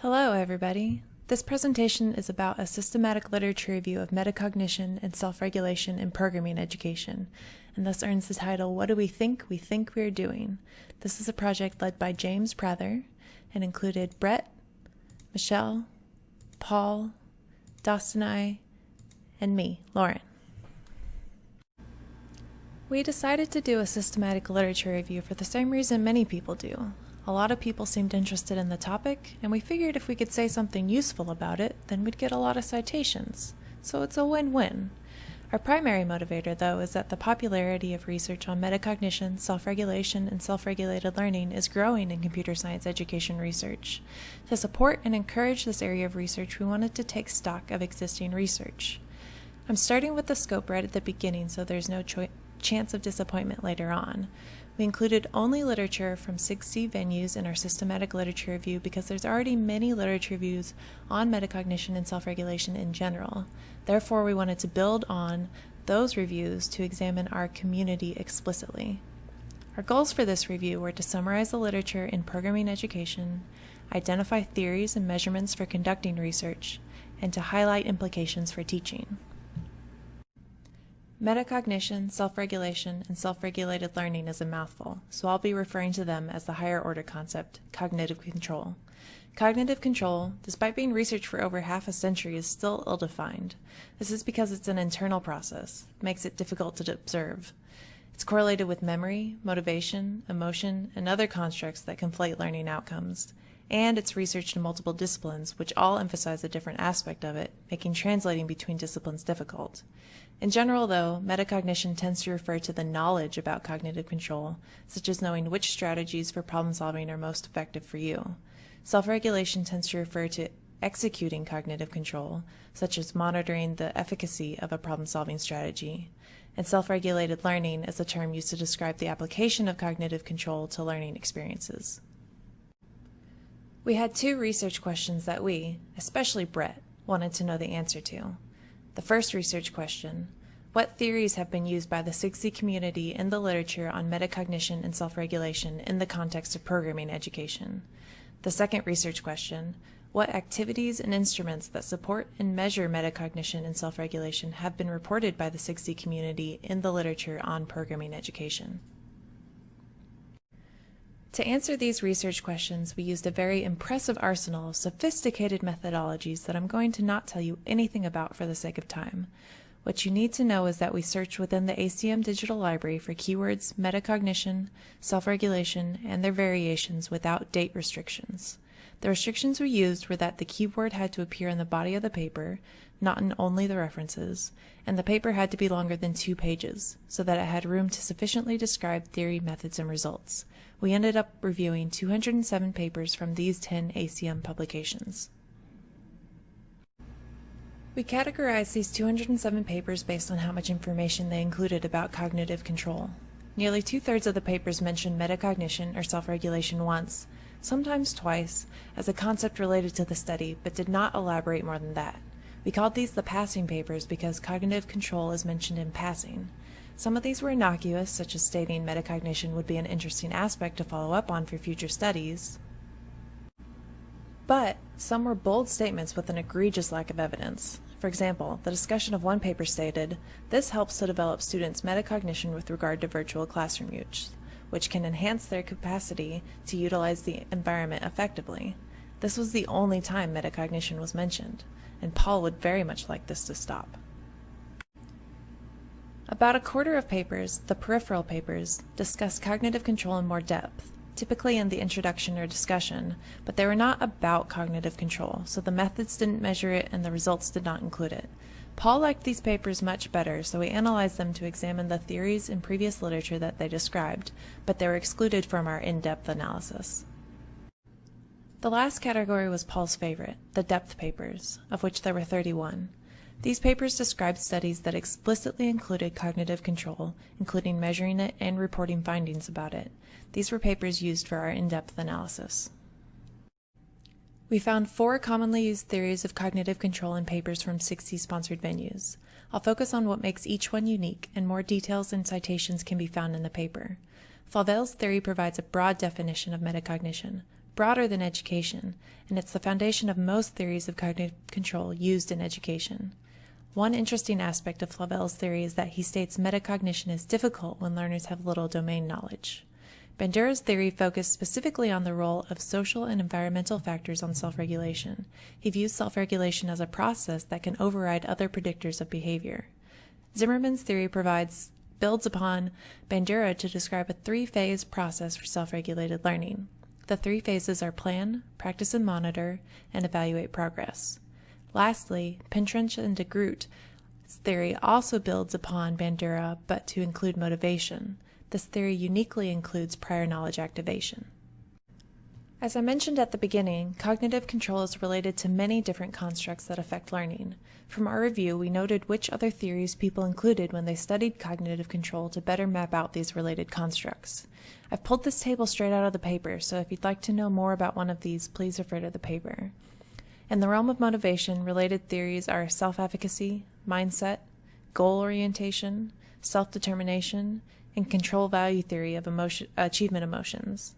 Hello, everybody. This presentation is about a systematic literature review of metacognition and self-regulation in programming education, and thus earns the title, What Do We Think We Are Doing? This is a project led by James Prather and included Brett, Michelle, Paul, Dostani, and me, Lauren. We decided to do a systematic literature review for the same reason many people do. A lot of people seemed interested in the topic, and we figured if we could say something useful about it, then we'd get a lot of citations. So it's a win-win. Our primary motivator, though, is that the popularity of research on metacognition, self-regulation, and self-regulated learning is growing in computer science education research. To support and encourage this area of research, we wanted to take stock of existing research. I'm starting with the scope right at the beginning so there's no chance of disappointment later on. We included only literature from 6C venues in our systematic literature review because there's already many literature reviews on metacognition and self-regulation in general. Therefore, we wanted to build on those reviews to examine our community explicitly. Our goals for this review were to summarize the literature in programming education, identify theories and measurements for conducting research, and to highlight implications for teaching. Metacognition, self-regulation, and self-regulated learning is a mouthful, so I'll be referring to them as the higher-order concept, cognitive control. Cognitive control, despite being researched for over half a century, is still ill-defined. This is because it's an internal process. It makes it difficult to observe. It's correlated with memory, motivation, emotion, and other constructs that conflate learning outcomes. And it's researched in multiple disciplines, which all emphasize a different aspect of it, making translating between disciplines difficult. In general, though, metacognition tends to refer to the knowledge about cognitive control, such as knowing which strategies for problem solving are most effective for you. Self-regulation tends to refer to executing cognitive control, such as monitoring the efficacy of a problem-solving strategy. And self-regulated learning is a term used to describe the application of cognitive control to learning experiences. We had two research questions that we, especially Brett, wanted to know the answer to. The first research question, what theories have been used by the 6C community in the literature on metacognition and self-regulation in the context of programming education? The second research question, what activities and instruments that support and measure metacognition and self-regulation have been reported by the 6C community in the literature on programming education? To answer these research questions, we used a very impressive arsenal of sophisticated methodologies that I'm going to not tell you anything about for the sake of time. What you need to know is that we searched within the ACM Digital Library for keywords metacognition, self-regulation, and their variations without date restrictions. The restrictions we used were that the keyword had to appear in the body of the paper, not in only the references, and the paper had to be longer than 2 pages, so that it had room to sufficiently describe theory, methods, and results. We ended up reviewing 207 papers from these 10 ACM publications. We categorized these 207 papers based on how much information they included about cognitive control. Nearly 2/3 of the papers mentioned metacognition or self-regulation once, sometimes twice, as a concept related to the study, but did not elaborate more than that. We called these the passing papers because cognitive control is mentioned in passing. Some of these were innocuous, such as stating metacognition would be an interesting aspect to follow up on for future studies. But some were bold statements with an egregious lack of evidence. For example, the discussion of one paper stated, this helps to develop students' metacognition with regard to virtual classroom use, which can enhance their capacity to utilize the environment effectively. This was the only time metacognition was mentioned, and Paul would very much like this to stop. About a quarter of papers, the peripheral papers, discussed cognitive control in more depth, typically in the introduction or discussion, but they were not about cognitive control, so the methods didn't measure it and the results did not include it. Paul liked these papers much better, so we analyzed them to examine the theories in previous literature that they described, but they were excluded from our in-depth analysis. The last category was Paul's favorite, the depth papers, of which there were 31. These papers described studies that explicitly included cognitive control, including measuring it and reporting findings about it. These were papers used for our in-depth analysis. We found 4 commonly used theories of cognitive control in papers from 6C-sponsored venues. I'll focus on what makes each one unique, and more details and citations can be found in the paper. Fauvel's theory provides a broad definition of metacognition. broader than education, and it's the foundation of most theories of cognitive control used in education. One interesting aspect of Flavel's theory is that he states metacognition is difficult when learners have little domain knowledge. Bandura's theory focused specifically on the role of social and environmental factors on self-regulation. He views self-regulation as a process that can override other predictors of behavior. Zimmerman's theory builds upon Bandura to describe a three-phase process for self-regulated learning. The three phases are plan, practice and monitor, and evaluate progress. Lastly, Pentrench and de Groot's theory also builds upon Bandura, but to include motivation. This theory uniquely includes prior knowledge activation. As I mentioned at the beginning, cognitive control is related to many different constructs that affect learning. From our review, we noted which other theories people included when they studied cognitive control to better map out these related constructs. I've pulled this table straight out of the paper, so if you'd like to know more about one of these, please refer to the paper. In the realm of motivation, related theories are self-efficacy, mindset, goal orientation, self-determination, and control value theory of achievement emotions.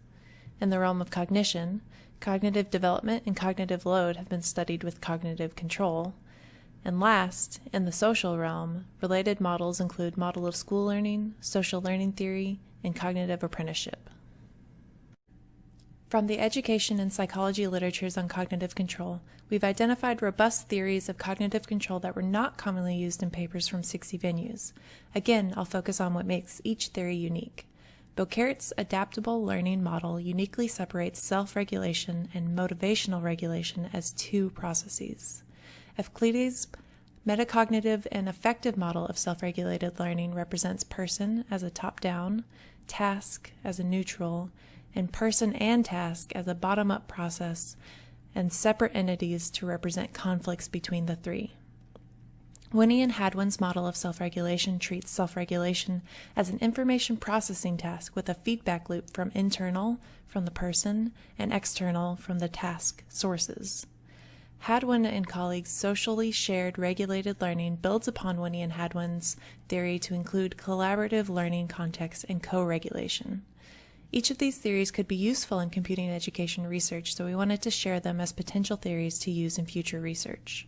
In the realm of cognition, cognitive development and cognitive load have been studied with cognitive control. And last, in the social realm, related models include model of school learning, social learning theory, and cognitive apprenticeship. From the education and psychology literatures on cognitive control, we've identified robust theories of cognitive control that were not commonly used in papers from 60 venues. Again, I'll focus on what makes each theory unique. Bockért's adaptable learning model uniquely separates self-regulation and motivational regulation as two processes. Evclides' metacognitive and affective model of self-regulated learning represents person as a top-down, task as a neutral, and person and task as a bottom-up process, and separate entities to represent conflicts between the three. Winnie and Hadwin's model of self-regulation treats self-regulation as an information processing task with a feedback loop from internal, from the person, and external, from the task sources. Hadwin and colleagues' socially shared regulated learning builds upon Winnie and Hadwin's theory to include collaborative learning contexts and co-regulation. Each of these theories could be useful in computing education research, so we wanted to share them as potential theories to use in future research.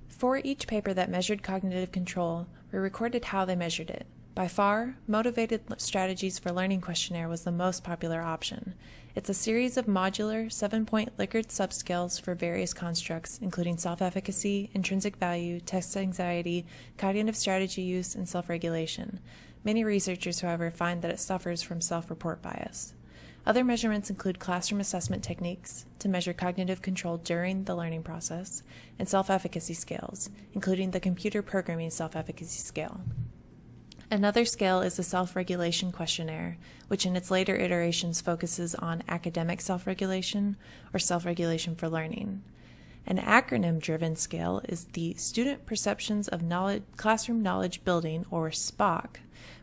For each paper that measured cognitive control, we recorded how they measured it. By far, Motivated Strategies for Learning questionnaire was the most popular option. It's a series of modular, 7-point Likert subscales for various constructs, including self-efficacy, intrinsic value, test anxiety, cognitive strategy use, and self-regulation. Many researchers, however, find that it suffers from self-report bias. Other measurements include classroom assessment techniques to measure cognitive control during the learning process, and self-efficacy scales, including the computer programming self-efficacy scale. Another scale is the self-regulation questionnaire, which in its later iterations focuses on academic self-regulation or self-regulation for learning. An acronym-driven scale is the Student Perceptions of Classroom Knowledge Building, or SPOC,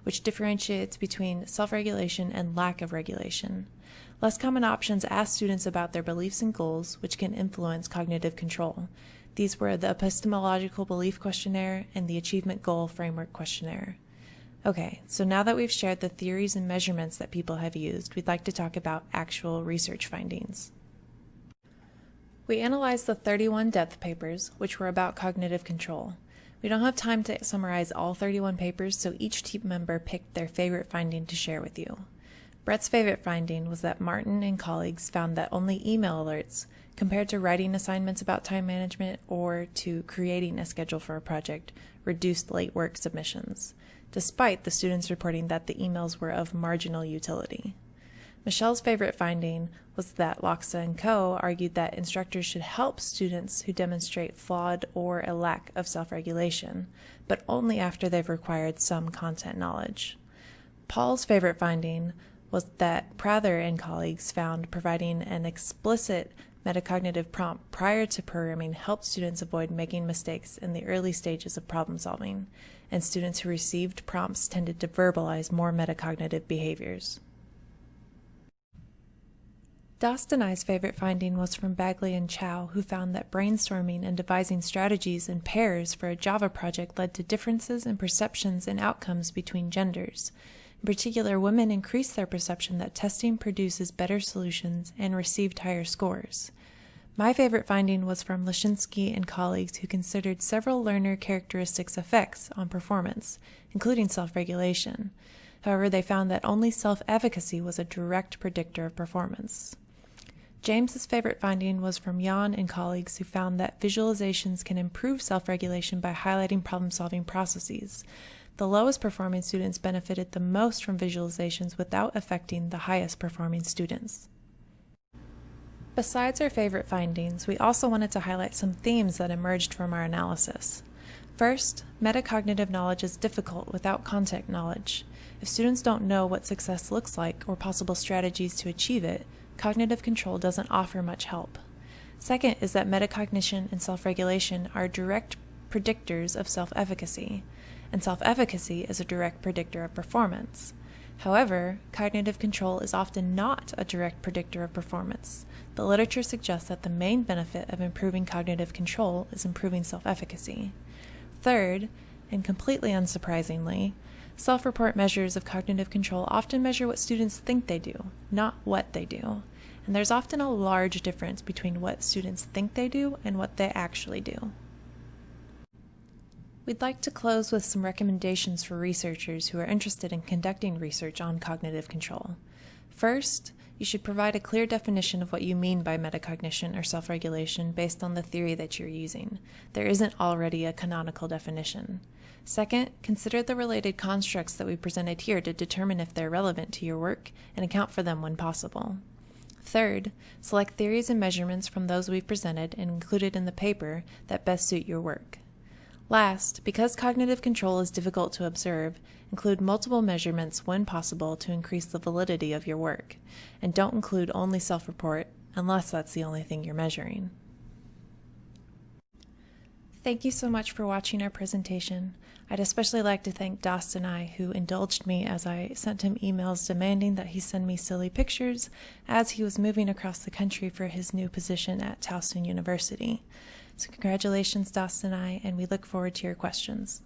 which differentiates between self-regulation and lack of regulation. Less common options ask students about their beliefs and goals, which can influence cognitive control. These were the Epistemological Belief Questionnaire and the Achievement Goal Framework Questionnaire. Okay, so now that we've shared the theories and measurements that people have used, we'd like to talk about actual research findings. We analyzed the 31 depth papers, which were about cognitive control. We don't have time to summarize all 31 papers, so each team member picked their favorite finding to share with you. Brett's favorite finding was that Martin and colleagues found that only email alerts, compared to writing assignments about time management or to creating a schedule for a project, reduced late work submissions, despite the students reporting that the emails were of marginal utility. Michelle's favorite finding was that Loxa and Co. argued that instructors should help students who demonstrate flawed or a lack of self-regulation, but only after they've acquired some content knowledge. Paul's favorite finding was that Prather and colleagues found providing an explicit metacognitive prompt prior to programming helped students avoid making mistakes in the early stages of problem solving, and students who received prompts tended to verbalize more metacognitive behaviors. Dost and I's favorite finding was from Bagley and Chow, who found that brainstorming and devising strategies in pairs for a Java project led to differences in perceptions and outcomes between genders. In particular, women increased their perception that testing produces better solutions and received higher scores. My favorite finding was from Leshinsky and colleagues who considered several learner characteristics effects on performance, including self-regulation. However, they found that only self-efficacy was a direct predictor of performance. James's favorite finding was from Jan and colleagues who found that visualizations can improve self-regulation by highlighting problem-solving processes. The lowest performing students benefited the most from visualizations without affecting the highest performing students. Besides our favorite findings, we also wanted to highlight some themes that emerged from our analysis. First, metacognitive knowledge is difficult without content knowledge. If students don't know what success looks like or possible strategies to achieve it, cognitive control doesn't offer much help. Second is that metacognition and self-regulation are direct predictors of self-efficacy, and self-efficacy is a direct predictor of performance. However, cognitive control is often not a direct predictor of performance. The literature suggests that the main benefit of improving cognitive control is improving self-efficacy. Third, and completely unsurprisingly, self-report measures of cognitive control often measure what students think they do, not what they do. And there's often a large difference between what students think they do and what they actually do. We'd like to close with some recommendations for researchers who are interested in conducting research on cognitive control. First, you should provide a clear definition of what you mean by metacognition or self-regulation based on the theory that you're using. There isn't already a canonical definition. Second, consider the related constructs that we presented here to determine if they're relevant to your work and account for them when possible. Third, select theories and measurements from those we've presented and included in the paper that best suit your work. Last, because cognitive control is difficult to observe, include multiple measurements when possible to increase the validity of your work, and don't include only self-report unless that's the only thing you're measuring. Thank you so much for watching our presentation. I'd especially like to thank Dostanai, who indulged me as I sent him emails demanding that he send me silly pictures as he was moving across the country for his new position at Towson University. So congratulations, Dostanai, and we look forward to your questions.